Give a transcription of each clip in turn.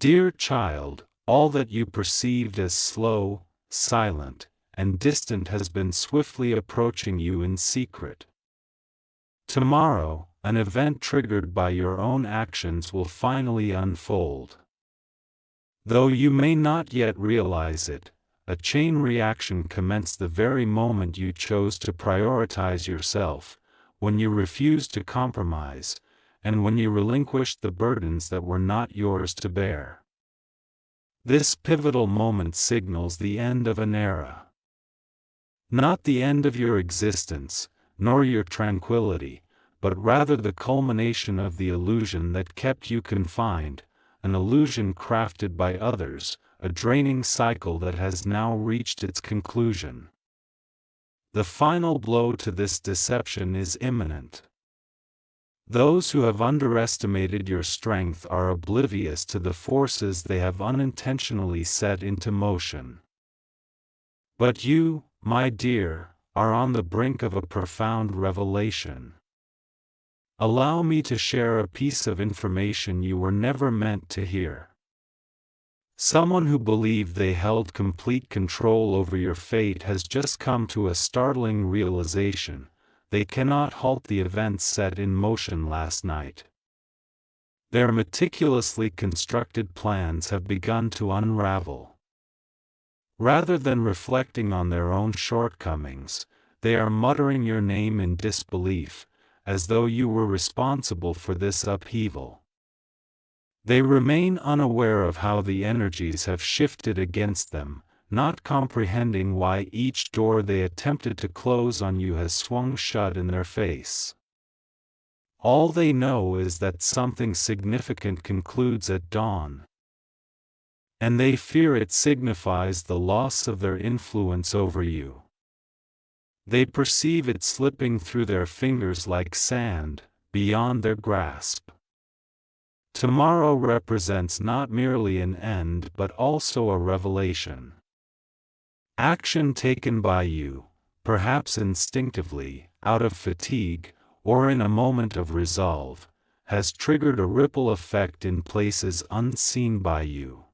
Dear child, all that you perceived as slow, silent, and distant has been swiftly approaching you in secret. Tomorrow, an event triggered by your own actions will finally unfold. Though you may not yet realize it, a chain reaction commenced the very moment you chose to prioritize yourself, when you refused to compromise, and when you relinquished the burdens that were not yours to bear. This pivotal moment signals the end of an era. Not the end of your existence, nor your tranquility, but rather the culmination of the illusion that kept you confined, an illusion crafted by others, a draining cycle that has now reached its conclusion. The final blow to this deception is imminent. Those who have underestimated your strength are oblivious to the forces they have unintentionally set into motion. But you, my dear, are on the brink of a profound revelation. Allow me to share a piece of information you were never meant to hear. Someone who believed they held complete control over your fate has just come to a startling realization: they cannot halt the events set in motion last night. Their meticulously constructed plans have begun to unravel. Rather than reflecting on their own shortcomings, they are muttering your name in disbelief, as though you were responsible for this upheaval. They remain unaware of how the energies have shifted against them, not comprehending why each door they attempted to close on you has swung shut in their face. All they know is that something significant concludes at dawn, and they fear it signifies the loss of their influence over you. They perceive it slipping through their fingers like sand, beyond their grasp. Tomorrow represents not merely an end but also a revelation. Action taken by you, perhaps instinctively, out of fatigue, or in a moment of resolve, has triggered a ripple effect in places unseen by you.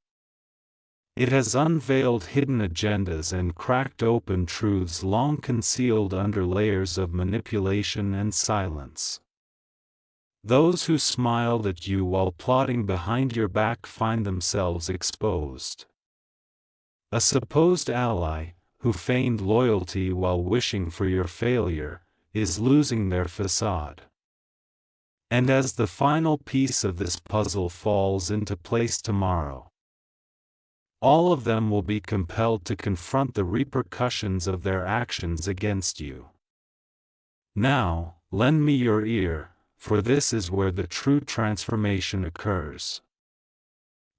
It has unveiled hidden agendas and cracked open truths long concealed under layers of manipulation and silence. Those who smiled at you while plotting behind your back find themselves exposed. A supposed ally, who feigned loyalty while wishing for your failure, is losing their facade. And as the final piece of this puzzle falls into place tomorrow, all of them will be compelled to confront the repercussions of their actions against you. Now, lend me your ear, for this is where the true transformation occurs.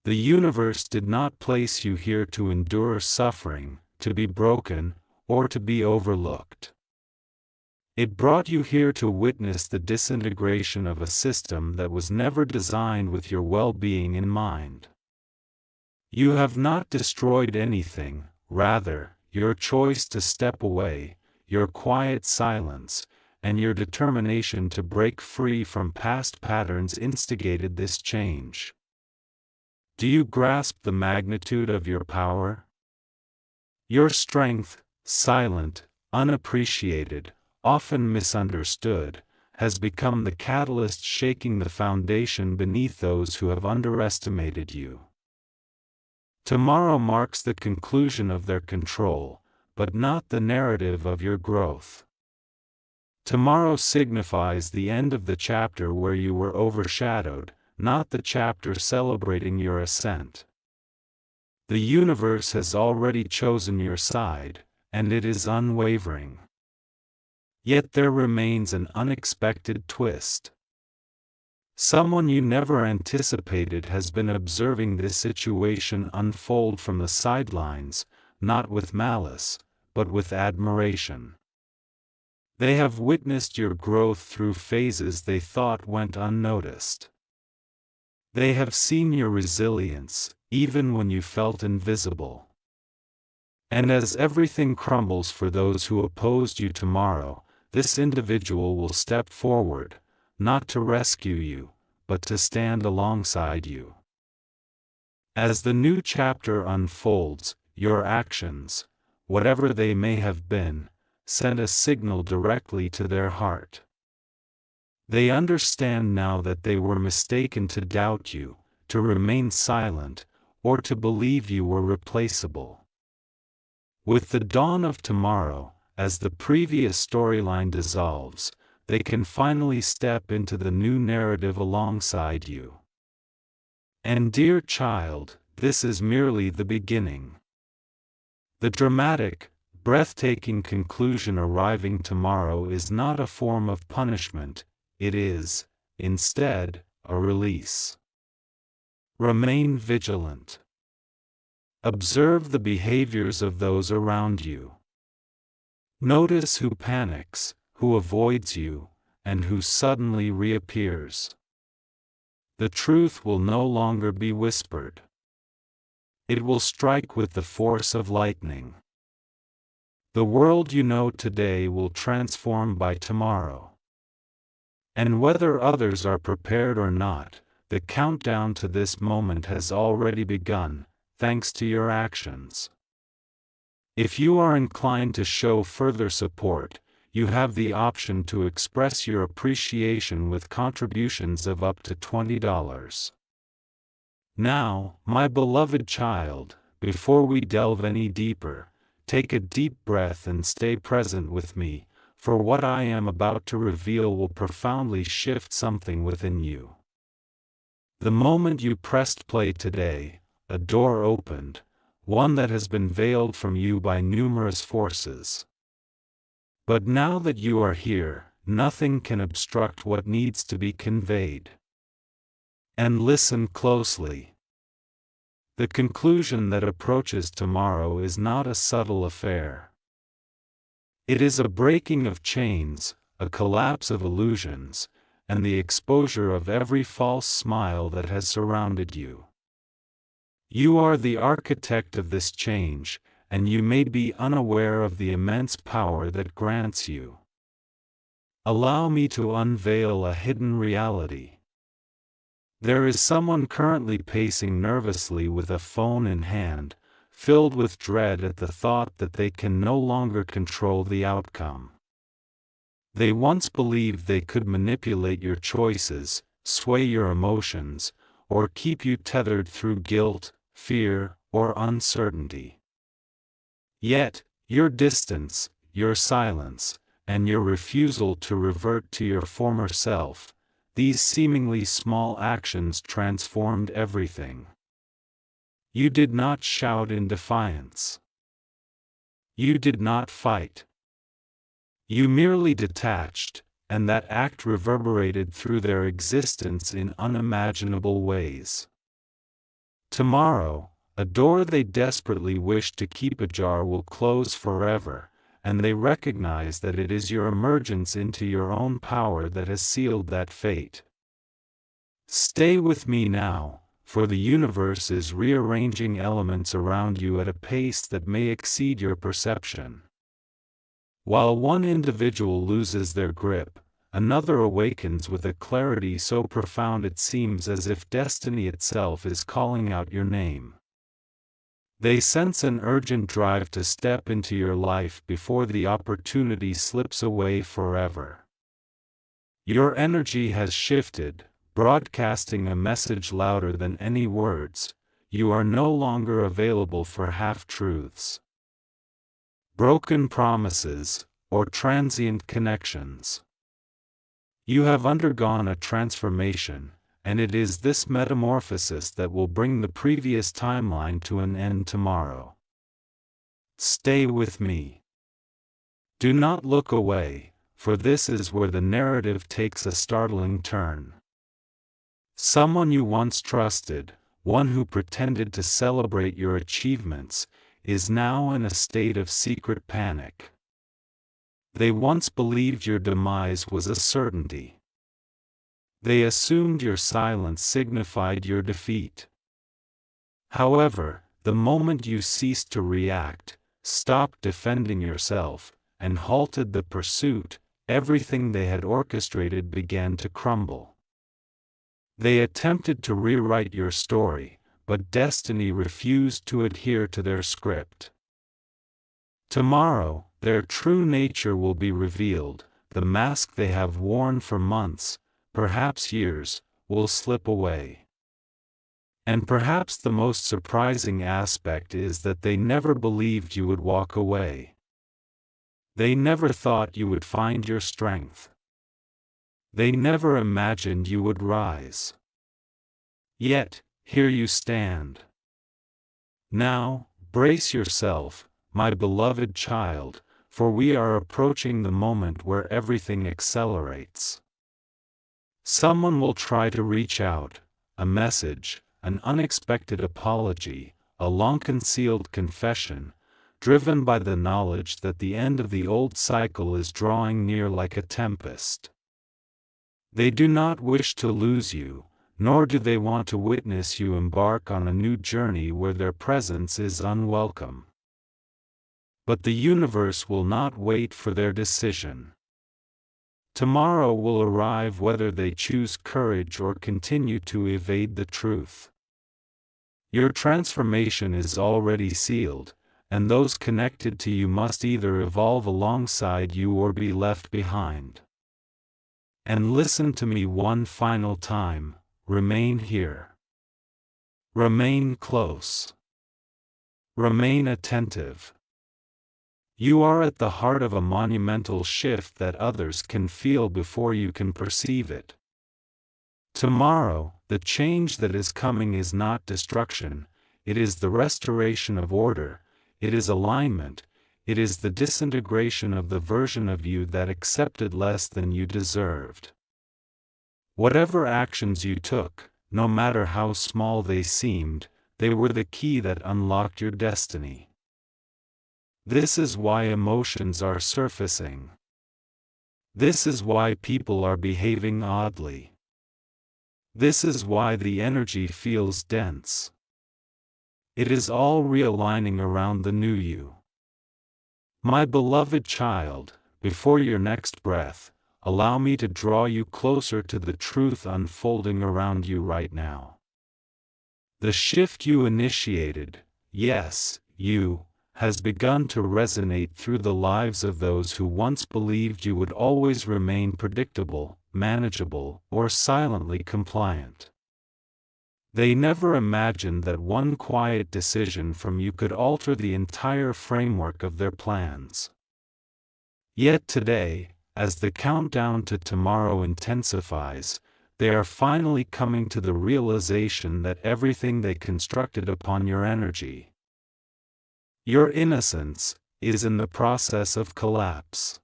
The universe did not place you here to endure suffering, to be broken, or to be overlooked. It brought you here to witness the disintegration of a system that was never designed with your well-being in mind. You have not destroyed anything, rather, your choice to step away, your quiet silence, and your determination to break free from past patterns instigated this change. Do you grasp the magnitude of your power? Your strength, silent, unappreciated, often misunderstood, has become the catalyst shaking the foundation beneath those who have underestimated you. Tomorrow marks the conclusion of their control, but not the narrative of your growth. Tomorrow signifies the end of the chapter where you were overshadowed, not the chapter celebrating your ascent. The universe has already chosen your side, and it is unwavering. Yet there remains an unexpected twist. Someone you never anticipated has been observing this situation unfold from the sidelines, not with malice, but with admiration. They have witnessed your growth through phases they thought went unnoticed. They have seen your resilience, even when you felt invisible. And as everything crumbles for those who opposed you tomorrow, this individual will step forward, not to rescue you, but to stand alongside you. As the new chapter unfolds, your actions, whatever they may have been, send a signal directly to their heart. They understand now that they were mistaken to doubt you, to remain silent, or to believe you were replaceable. With the dawn of tomorrow, as the previous storyline dissolves, they can finally step into the new narrative alongside you. And dear child, this is merely the beginning. The dramatic, breathtaking conclusion arriving tomorrow is not a form of punishment, it is, instead, a release. Remain vigilant. Observe the behaviors of those around you. Notice who panics, who avoids you, and who suddenly reappears. The truth will no longer be whispered. It will strike with the force of lightning. The world you know today will transform by tomorrow. And whether others are prepared or not, the countdown to this moment has already begun, thanks to your actions. If you are inclined to show further support, you have the option to express your appreciation with contributions of up to $20. Now, my beloved child, before we delve any deeper, take a deep breath and stay present with me, for what I am about to reveal will profoundly shift something within you. The moment you pressed play today, a door opened, one that has been veiled from you by numerous forces. But now that you are here, nothing can obstruct what needs to be conveyed. And listen closely. The conclusion that approaches tomorrow is not a subtle affair. It is a breaking of chains, a collapse of illusions, and the exposure of every false smile that has surrounded you. You are the architect of this change, and you may be unaware of the immense power that grants you. Allow me to unveil a hidden reality. There is someone currently pacing nervously with a phone in hand, filled with dread at the thought that they can no longer control the outcome. They once believed they could manipulate your choices, sway your emotions, or keep you tethered through guilt, fear, or uncertainty. Yet, your distance, your silence, and your refusal to revert to your former self, these seemingly small actions transformed everything. You did not shout in defiance. You did not fight. You merely detached, and that act reverberated through their existence in unimaginable ways. Tomorrow, a door they desperately wish to keep ajar will close forever, and they recognize that it is your emergence into your own power that has sealed that fate. Stay with me now, for the universe is rearranging elements around you at a pace that may exceed your perception. While one individual loses their grip, another awakens with a clarity so profound it seems as if destiny itself is calling out your name. They sense an urgent drive to step into your life before the opportunity slips away forever. Your energy has shifted, broadcasting a message louder than any words. You are no longer available for half-truths, broken promises, or transient connections. You have undergone a transformation, and it is this metamorphosis that will bring the previous timeline to an end tomorrow. Stay with me. Do not look away, for this is where the narrative takes a startling turn. Someone you once trusted, one who pretended to celebrate your achievements, is now in a state of secret panic. They once believed your demise was a certainty. They assumed your silence signified your defeat. However, the moment you ceased to react, stopped defending yourself, and halted the pursuit, everything they had orchestrated began to crumble. They attempted to rewrite your story, but destiny refused to adhere to their script. Tomorrow, their true nature will be revealed. The mask they have worn for months, perhaps years, will slip away. And perhaps the most surprising aspect is that they never believed you would walk away. They never thought you would find your strength. They never imagined you would rise. Yet, here you stand. Now, brace yourself, my beloved child, for we are approaching the moment where everything accelerates. Someone will try to reach out, a message, an unexpected apology, a long-concealed confession, driven by the knowledge that the end of the old cycle is drawing near like a tempest. They do not wish to lose you, nor do they want to witness you embark on a new journey where their presence is unwelcome. But the universe will not wait for their decision. Tomorrow will arrive whether they choose courage or continue to evade the truth. Your transformation is already sealed, and those connected to you must either evolve alongside you or be left behind. And listen to me one final time, remain here. Remain close. Remain attentive. You are at the heart of a monumental shift that others can feel before you can perceive it. Tomorrow, the change that is coming is not destruction, it is the restoration of order, it is alignment, it is the disintegration of the version of you that accepted less than you deserved. Whatever actions you took, no matter how small they seemed, they were the key that unlocked your destiny. This is why emotions are surfacing. This is why people are behaving oddly. This is why the energy feels dense. It is all realigning around the new you. My beloved child, before your next breath, allow me to draw you closer to the truth unfolding around you right now. The shift you initiated, yes, you, has begun to resonate through the lives of those who once believed you would always remain predictable, manageable, or silently compliant. They never imagined that one quiet decision from you could alter the entire framework of their plans. Yet today, as the countdown to tomorrow intensifies, they are finally coming to the realization that everything they constructed upon your energy, your innocence, is in the process of collapse.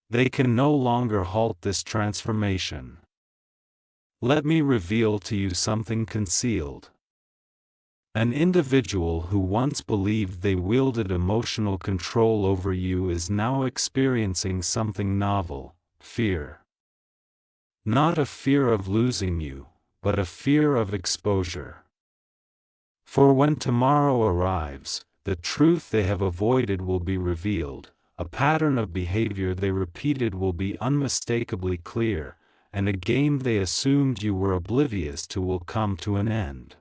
They can no longer halt this transformation. Let me reveal to you something concealed. An individual who once believed they wielded emotional control over you is now experiencing something novel, fear. Not a fear of losing you, but a fear of exposure. For when tomorrow arrives, the truth they have avoided will be revealed, a pattern of behavior they repeated will be unmistakably clear, and a game they assumed you were oblivious to will come to an end.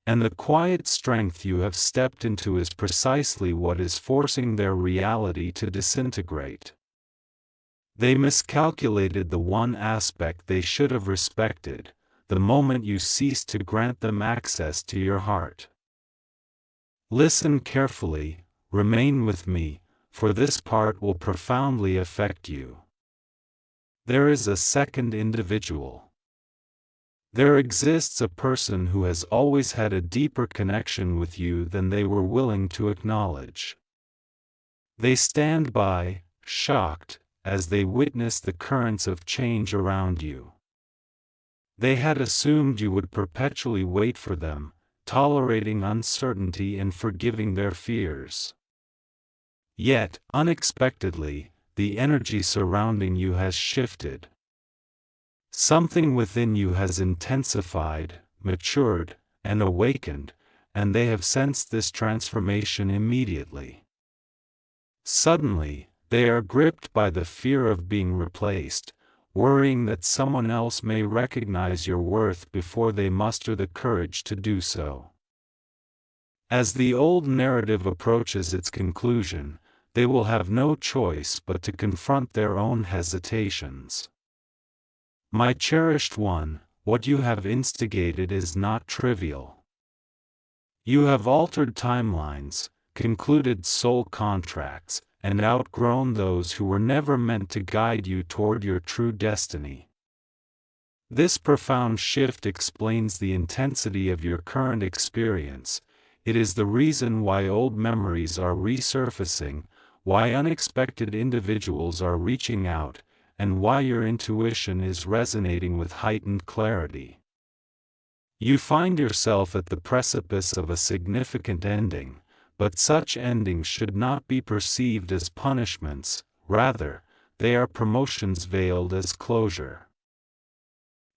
And the quiet strength you have stepped into is precisely what is forcing their reality to disintegrate. They miscalculated the one aspect they should have respected, the moment you ceased to grant them access to your heart. Listen carefully, remain with me, for this part will profoundly affect you. There is a second individual. There exists a person who has always had a deeper connection with you than they were willing to acknowledge. They stand by, shocked, as they witness the currents of change around you. They had assumed you would perpetually wait for them, tolerating uncertainty and forgiving their fears. Yet, unexpectedly, the energy surrounding you has shifted. Something within you has intensified, matured, and awakened, and they have sensed this transformation immediately. Suddenly, they are gripped by the fear of being replaced, worrying that someone else may recognize your worth before they muster the courage to do so. As the old narrative approaches its conclusion, they will have no choice but to confront their own hesitations. My cherished one, what you have instigated is not trivial. You have altered timelines, concluded soul contracts, and outgrown those who were never meant to guide you toward your true destiny. This profound shift explains the intensity of your current experience. It is the reason why old memories are resurfacing, why unexpected individuals are reaching out, and why your intuition is resonating with heightened clarity. You find yourself at the precipice of a significant ending, but such endings should not be perceived as punishments, rather, they are promotions veiled as closure.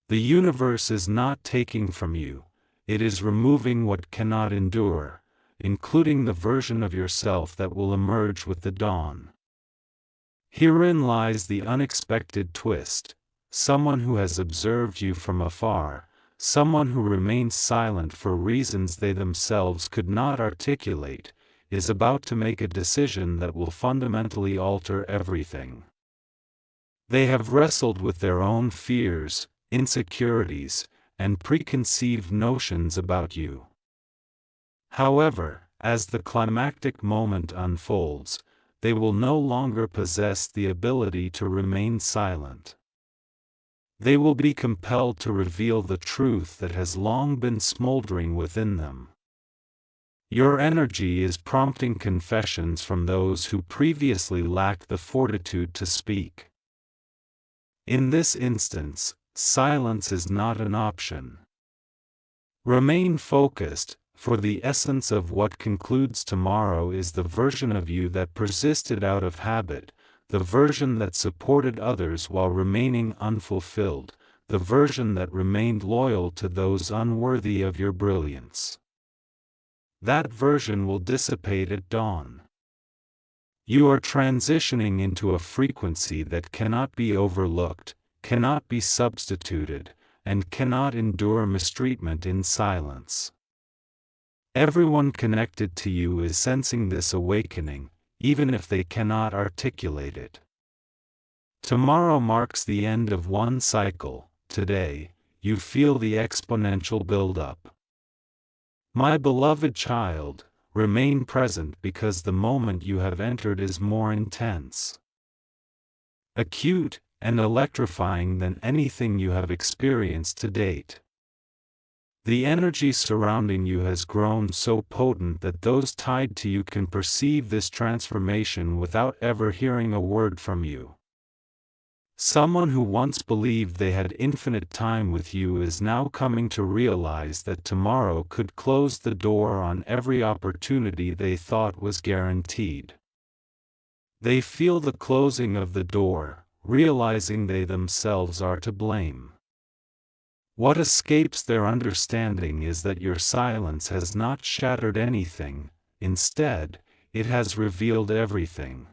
The universe is not taking from you, it is removing what cannot endure, including the version of yourself that will emerge with the dawn. Herein lies the unexpected twist: someone who has observed you from afar, someone who remains silent for reasons they themselves could not articulate, is about to make a decision that will fundamentally alter everything. They have wrestled with their own fears, insecurities, and preconceived notions about you. However, as the climactic moment unfolds, they will no longer possess the ability to remain silent. They will be compelled to reveal the truth that has long been smoldering within them. Your energy is prompting confessions from those who previously lacked the fortitude to speak. In this instance, silence is not an option. Remain focused, for the essence of what concludes tomorrow is the version of you that persisted out of habit, the version that supported others while remaining unfulfilled, the version that remained loyal to those unworthy of your brilliance. That version will dissipate at dawn. You are transitioning into a frequency that cannot be overlooked, cannot be substituted, and cannot endure mistreatment in silence. Everyone connected to you is sensing this awakening, even if they cannot articulate it. Tomorrow marks the end of one cycle. Today, you feel the exponential build-up. My beloved child, remain present because the moment you have entered is more intense, acute, and electrifying than anything you have experienced to date. The energy surrounding you has grown so potent that those tied to you can perceive this transformation without ever hearing a word from you. Someone who once believed they had infinite time with you is now coming to realize that tomorrow could close the door on every opportunity they thought was guaranteed. They feel the closing of the door, realizing they themselves are to blame. What escapes their understanding is that your silence has not shattered anything, instead, it has revealed everything.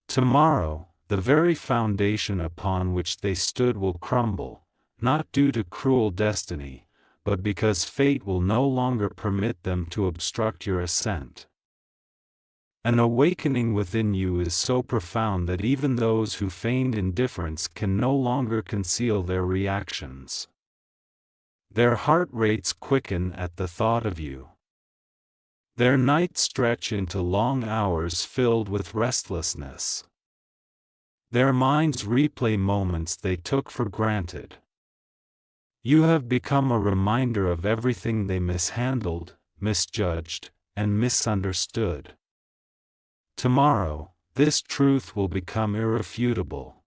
Tomorrow, the very foundation upon which they stood will crumble, not due to cruel destiny, but because fate will no longer permit them to obstruct your ascent. An awakening within you is so profound that even those who feigned indifference can no longer conceal their reactions. Their heart rates quicken at the thought of you. Their nights stretch into long hours filled with restlessness. Their minds replay moments they took for granted. You have become a reminder of everything they mishandled, misjudged, and misunderstood. Tomorrow, this truth will become irrefutable.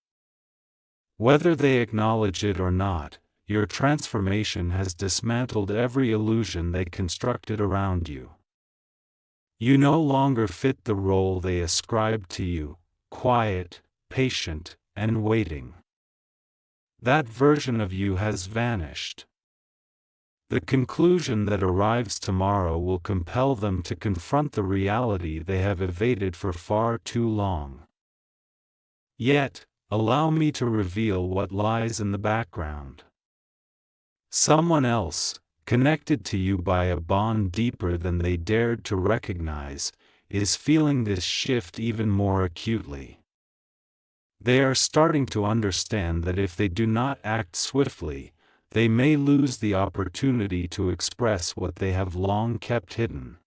Whether they acknowledge it or not, your transformation has dismantled every illusion they constructed around you. You no longer fit the role they ascribed to you: quiet, patient, and waiting. That version of you has vanished. The conclusion that arrives tomorrow will compel them to confront the reality they have evaded for far too long. Yet, Allow me to reveal what lies in the background. Someone else, connected to you by a bond deeper than they dared to recognize, is feeling this shift even more acutely. They are starting to understand that if they do not act swiftly, they may lose the opportunity to express what they have long kept hidden.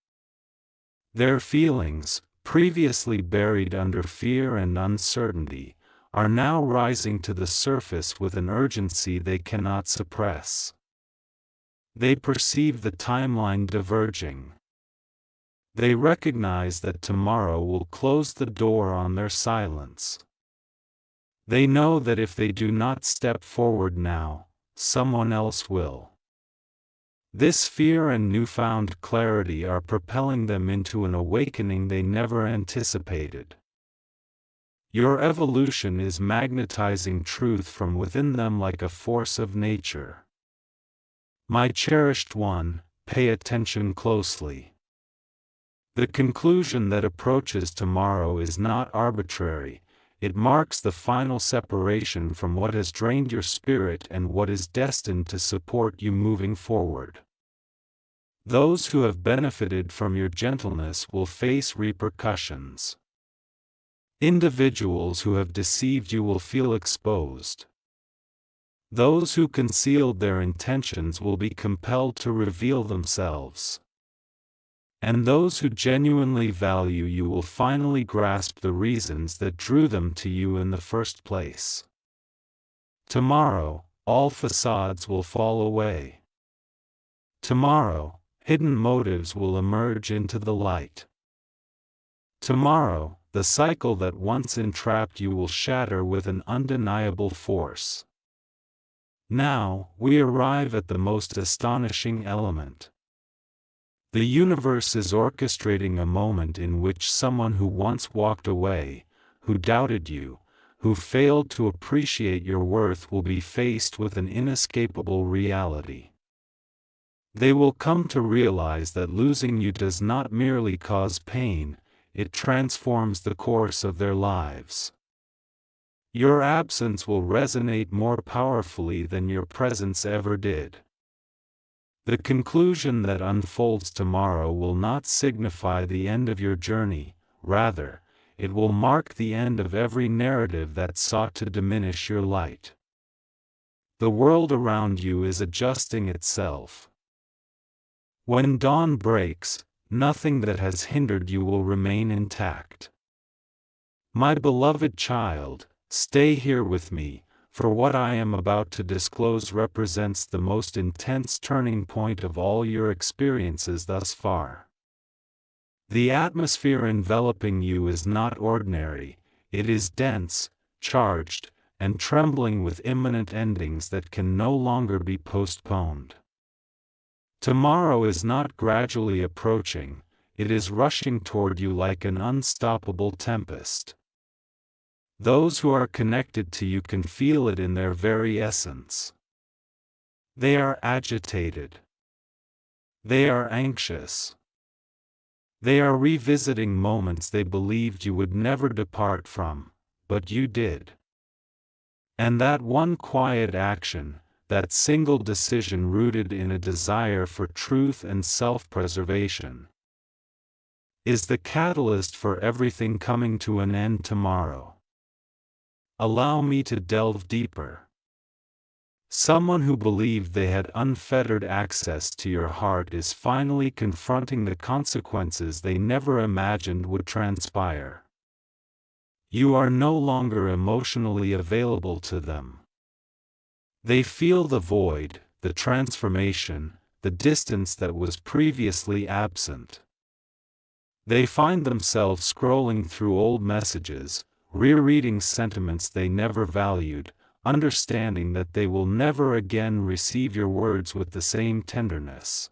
Their feelings, previously buried under fear and uncertainty, are now rising to the surface with an urgency they cannot suppress. They perceive the timeline diverging. They recognize that tomorrow will close the door on their silence. They know that if they do not step forward now, someone else will. This fear and newfound clarity are propelling them into an awakening they never anticipated. Your evolution is magnetizing truth from within them like a force of nature. My cherished one, pay attention closely. The conclusion that approaches tomorrow is not arbitrary. It marks the final separation from what has drained your spirit and what is destined to support you moving forward. Those who have benefited from your gentleness will face repercussions. Individuals who have deceived you will feel exposed. Those who concealed their intentions will be compelled to reveal themselves. And those who genuinely value you will finally grasp the reasons that drew them to you in the first place. Tomorrow, all facades will fall away. Tomorrow, hidden motives will emerge into the light. Tomorrow, the cycle that once entrapped you will shatter with an undeniable force. Now, we arrive at the most astonishing element. The universe is orchestrating a moment in which someone who once walked away, who doubted you, who failed to appreciate your worth will be faced with an inescapable reality. They will come to realize that losing you does not merely cause pain, it transforms the course of their lives. Your absence will resonate more powerfully than your presence ever did. The conclusion that unfolds tomorrow will not signify the end of your journey, rather, it will mark the end of every narrative that sought to diminish your light. The world around you is adjusting itself. When dawn breaks, nothing that has hindered you will remain intact. My beloved child, stay here with me, for what I am about to disclose represents the most intense turning point of all your experiences thus far. The atmosphere enveloping you is not ordinary, it is dense, charged, and trembling with imminent endings that can no longer be postponed. Tomorrow is not gradually approaching, it is rushing toward you like an unstoppable tempest. Those who are connected to you can feel it in their very essence. They are agitated. They are anxious. They are revisiting moments they believed you would never depart from, but you did. And that one quiet action, that single decision rooted in a desire for truth and self-preservation, is the catalyst for everything coming to an end tomorrow. Allow me to delve deeper. Someone who believed they had unfettered access to your heart is finally confronting the consequences they never imagined would transpire. You are no longer emotionally available to them. They feel the void, the transformation, the distance that was previously absent. They find themselves scrolling through old messages, rereading sentiments they never valued, understanding that they will never again receive your words with the same tenderness.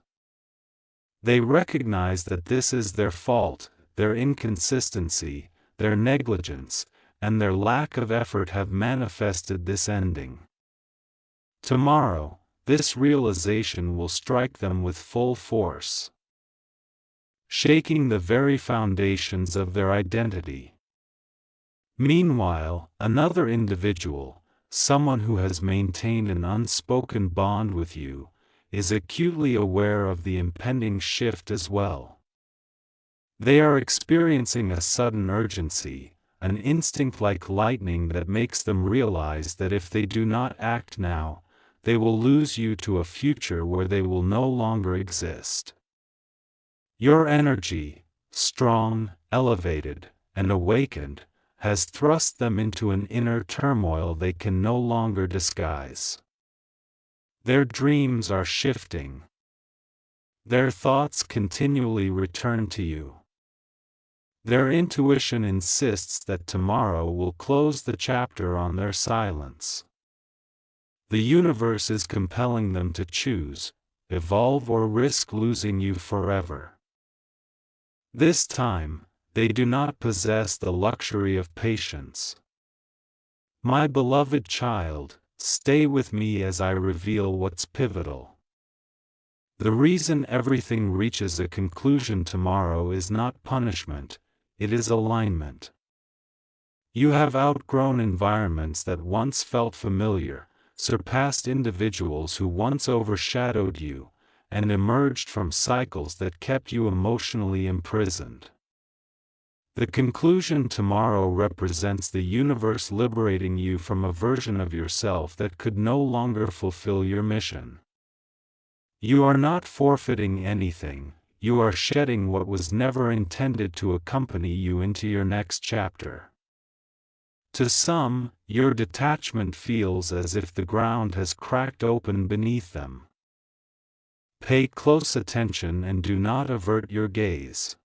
They recognize that this is their fault, their inconsistency, their negligence, and their lack of effort have manifested this ending. Tomorrow, this realization will strike them with full force, shaking the very foundations of their identity. Meanwhile, another individual, someone who has maintained an unspoken bond with you, is acutely aware of the impending shift as well. They are experiencing a sudden urgency, an instinct like lightning that makes them realize that if they do not act now, they will lose you to a future where they will no longer exist. Your energy, strong, elevated, and awakened, has thrust them into an inner turmoil they can no longer disguise. Their dreams are shifting. Their thoughts continually return to you. Their intuition insists that tomorrow will close the chapter on their silence. The universe is compelling them to choose, evolve or risk losing you forever. This time, they do not possess the luxury of patience. My beloved child, stay with me as I reveal what's pivotal. The reason everything reaches a conclusion tomorrow is not punishment, it is alignment. You have outgrown environments that once felt familiar, surpassed individuals who once overshadowed you, and emerged from cycles that kept you emotionally imprisoned. The conclusion tomorrow represents the universe liberating you from a version of yourself that could no longer fulfill your mission. You are not forfeiting anything, you are shedding what was never intended to accompany you into your next chapter. To some, your detachment feels as if the ground has cracked open beneath them. Pay close attention and do not avert your gaze.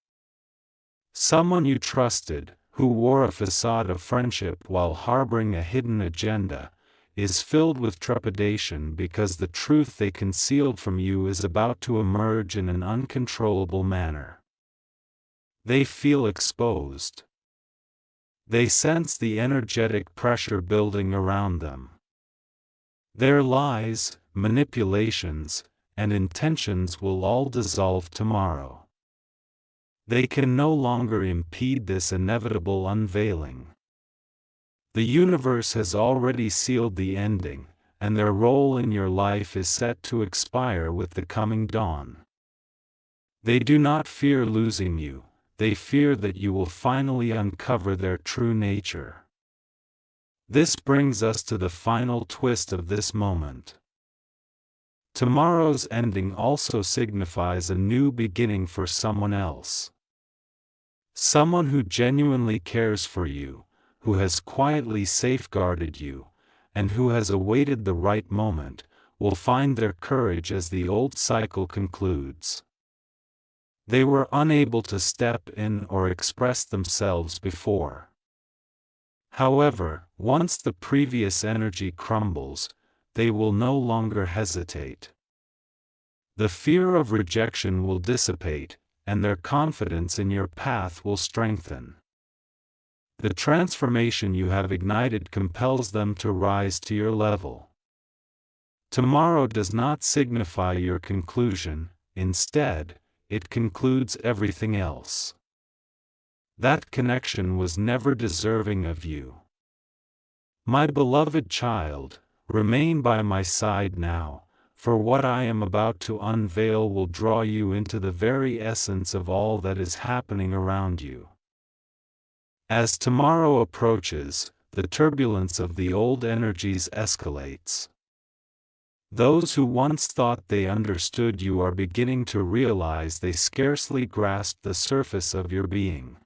Someone you trusted, who wore a facade of friendship while harboring a hidden agenda, is filled with trepidation because the truth they concealed from you is about to emerge in an uncontrollable manner. They feel exposed. They sense the energetic pressure building around them. Their lies, manipulations, and intentions will all dissolve tomorrow. They can no longer impede this inevitable unveiling. The universe has already sealed the ending, and their role in your life is set to expire with the coming dawn. They do not fear losing you, they fear that you will finally uncover their true nature. This brings us to the final twist of this moment. Tomorrow's ending also signifies a new beginning for someone else. Someone who genuinely cares for you, who has quietly safeguarded you, and who has awaited the right moment, will find their courage as the old cycle concludes. They were unable to step in or express themselves before. However, once the previous energy crumbles, they will no longer hesitate. The fear of rejection will dissipate, and their confidence in your path will strengthen. The transformation you have ignited compels them to rise to your level. Tomorrow does not signify your conclusion, instead, it concludes everything else. That connection was never deserving of you. My beloved child, remain by my side now, for what I am about to unveil will draw you into the very essence of all that is happening around you. As tomorrow approaches, the turbulence of the old energies escalates. Those who once thought they understood you are beginning to realize they scarcely grasped the surface of your being.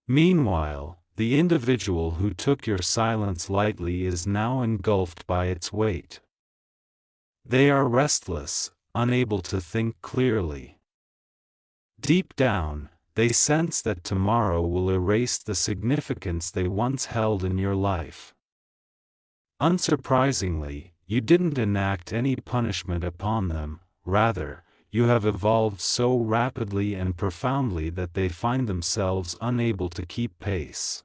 Meanwhile, the individual who took your silence lightly is now engulfed by its weight. They are restless, unable to think clearly. Deep down, they sense that tomorrow will erase the significance they once held in your life. Unsurprisingly, you didn't enact any punishment upon them, rather, you have evolved so rapidly and profoundly that they find themselves unable to keep pace.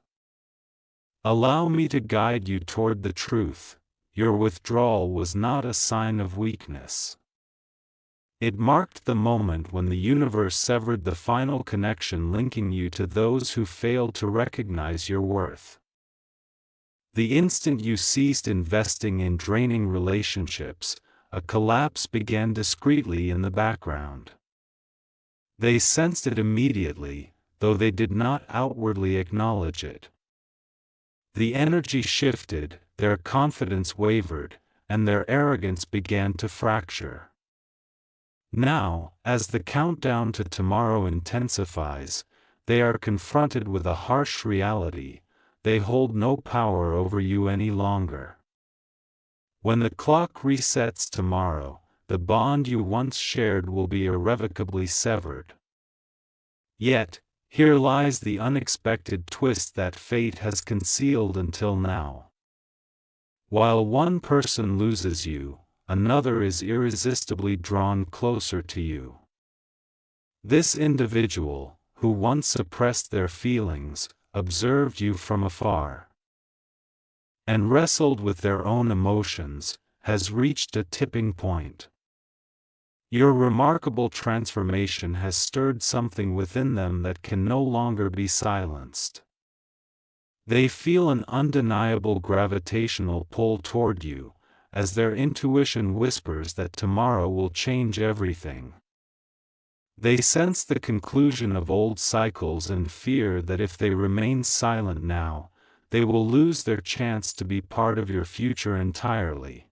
Allow me to guide you toward the truth. Your withdrawal was not a sign of weakness. It marked the moment when the universe severed the final connection linking you to those who failed to recognize your worth. The instant you ceased investing in draining relationships, a collapse began discreetly in the background. They sensed it immediately, though they did not outwardly acknowledge it. The energy shifted, their confidence wavered, and their arrogance began to fracture. Now, as the countdown to tomorrow intensifies, they are confronted with a harsh reality: they hold no power over you any longer. When the clock resets tomorrow, the bond you once shared will be irrevocably severed. Yet, here lies the unexpected twist that fate has concealed until now. While one person loses you, another is irresistibly drawn closer to you. This individual, who once suppressed their feelings, observed you from afar, and wrestled with their own emotions, has reached a tipping point. Your remarkable transformation has stirred something within them that can no longer be silenced. They feel an undeniable gravitational pull toward you, as their intuition whispers that tomorrow will change everything. They sense the conclusion of old cycles and fear that if they remain silent now, they will lose their chance to be part of your future entirely.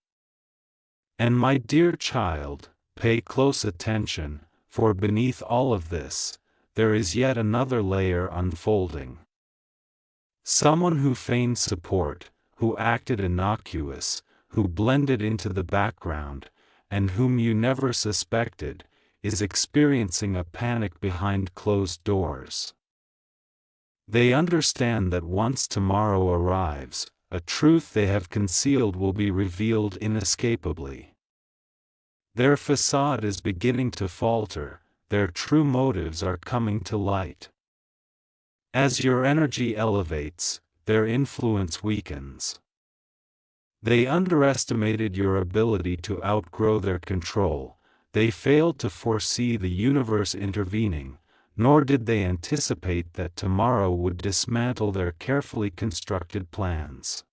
And my dear child, pay close attention, for beneath all of this, there is yet another layer unfolding. Someone who feigned support, who acted innocuous, who blended into the background, and whom you never suspected, is experiencing a panic behind closed doors. They understand that once tomorrow arrives, a truth they have concealed will be revealed inescapably. Their facade is beginning to falter, their true motives are coming to light. As your energy elevates, their influence weakens. They underestimated your ability to outgrow their control. They failed to foresee the universe intervening, nor did they anticipate that tomorrow would dismantle their carefully constructed plans.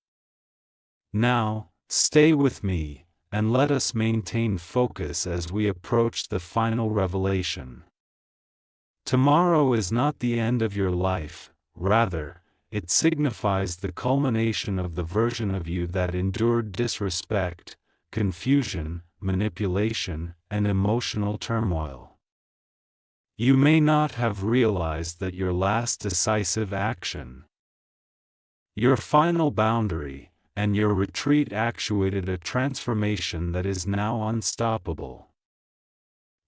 Now, stay with me, and let us maintain focus as we approach the final revelation. Tomorrow is not the end of your life, rather, it signifies the culmination of the version of you that endured disrespect, confusion, manipulation, and emotional turmoil. You may not have realized that your last decisive action, your final boundary, and your retreat actuated a transformation that is now unstoppable.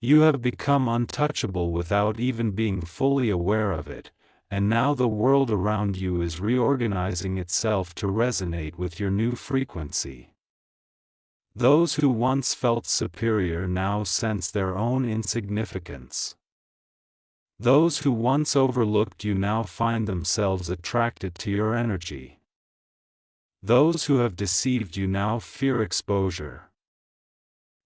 You have become untouchable without even being fully aware of it, and now the world around you is reorganizing itself to resonate with your new frequency. Those who once felt superior now sense their own insignificance. Those who once overlooked you now find themselves attracted to your energy. Those who have deceived you now fear exposure.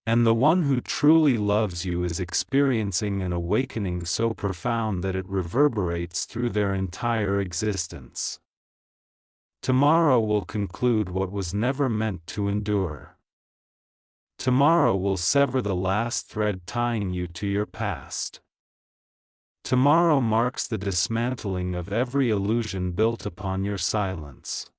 And the one who truly loves you is experiencing an awakening so profound that it reverberates through their entire existence. Tomorrow will conclude what was never meant to endure. Tomorrow will sever the last thread tying you to your past. Tomorrow marks the dismantling of every illusion built upon your silence.